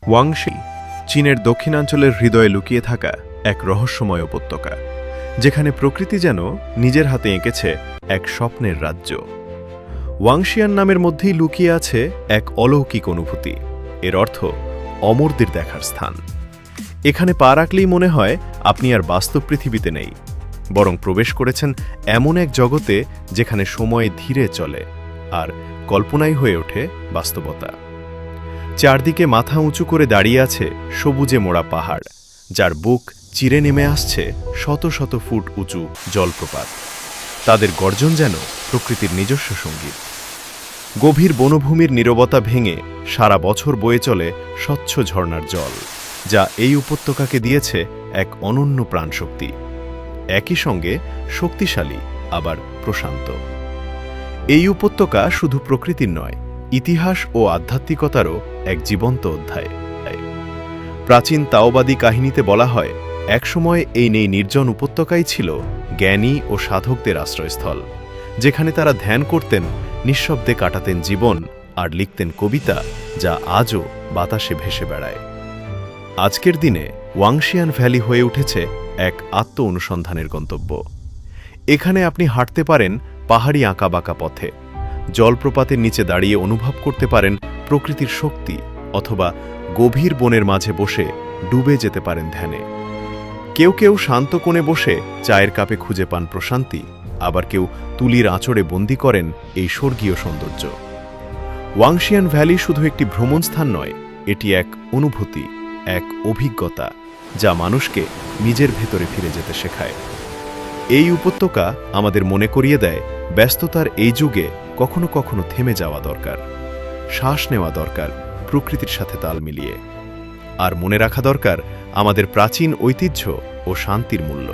ওয়াংশি চীনের দক্ষিণাঞ্চলের হৃদয়ে লুকিয়ে থাকা এক রহস্যময় উপত্যকা, যেখানে প্রকৃতি যেন নিজের হাতে এঁকেছে এক স্বপ্নের রাজ্য। ওয়াংশিয়ান নামের মধ্যেই লুকিয়ে আছে এক অলৌকিক অনুভূতি। এর অর্থ অমরদের দেখার স্থান। এখানে পা রাখলেই মনে হয় আপনি আর বাস্তব পৃথিবীতে নেই, বরং প্রবেশ করেছেন এমন এক জগতে যেখানে সময় ধীরে চলে আর কল্পনাই হয়ে ওঠে বাস্তবতা। চারদিকে মাথা উঁচু করে দাঁড়িয়ে আছে সবুজে মোড়া পাহাড়, যার বুক চিরে নেমে আসছে শত শত ফুট উঁচু জলপ্রপাত। তাদের গর্জন যেন প্রকৃতির নিজস্ব সঙ্গীত। গভীর বনভূমির নীরবতা ভেঙে সারা বছর বয়ে চলে স্বচ্ছ ঝর্ণার জল, যা এই উপত্যকাকে দিয়েছে এক অনন্য প্রাণশক্তি। একই সঙ্গে শক্তিশালী আবার প্রশান্ত। এই উপত্যকা শুধু প্রকৃতির নয়, ইতিহাস ও আধ্যাত্মিকতারও এক জীবন্ত অধ্যায়। প্রাচীন তাওবাদী কাহিনীতে বলা হয়, একসময় এই নির্জন উপত্যকাই ছিল জ্ঞানী ও সাধকদের আশ্রয়স্থল, যেখানে তারা ধ্যান করতেন, নিঃশব্দে কাটাতেন জীবন আর লিখতেন কবিতা, যা আজও বাতাসে ভেসে বেড়ায়। আজকের দিনে ওয়াংশিয়ান ভ্যালি হয়ে উঠেছে এক আত্ম অনুসন্ধানের গন্তব্য। এখানে আপনি হাঁটতে পারেন পাহাড়ি আঁকাবাঁকা পথে, জলপ্রপাতের নিচে দাঁড়িয়ে অনুভব করতে পারেন প্রকৃতির শক্তি, অথবা গভীর বনের মাঝে বসে ডুবে যেতে পারেন ধ্যানে। কেউ কেউ শান্ত কোণে বসে চায়ের কাপে খুঁজে পান প্রশান্তি, আবার কেউ তুলির আঁচড়ে বন্দী করেন এই স্বর্গীয় সৌন্দর্য। ওয়াংশিয়ান ভ্যালি শুধু একটি ভ্রমণস্থান নয়, এটি এক অনুভূতি, এক অভিজ্ঞতা, যা মানুষকে নিজের ভেতরে ফিরে যেতে শেখায়। এই উপত্যকা আমাদের মনে করিয়ে দেয়, ব্যস্ততার এই যুগে কখনো কখনো থেমে যাওয়া দরকার, শ্বাস নেওয়া দরকার প্রকৃতির সাথে তাল মিলিয়ে, আর মনে রাখা দরকার আমাদের প্রাচীন ঐতিহ্য ও শান্তির মূল্য।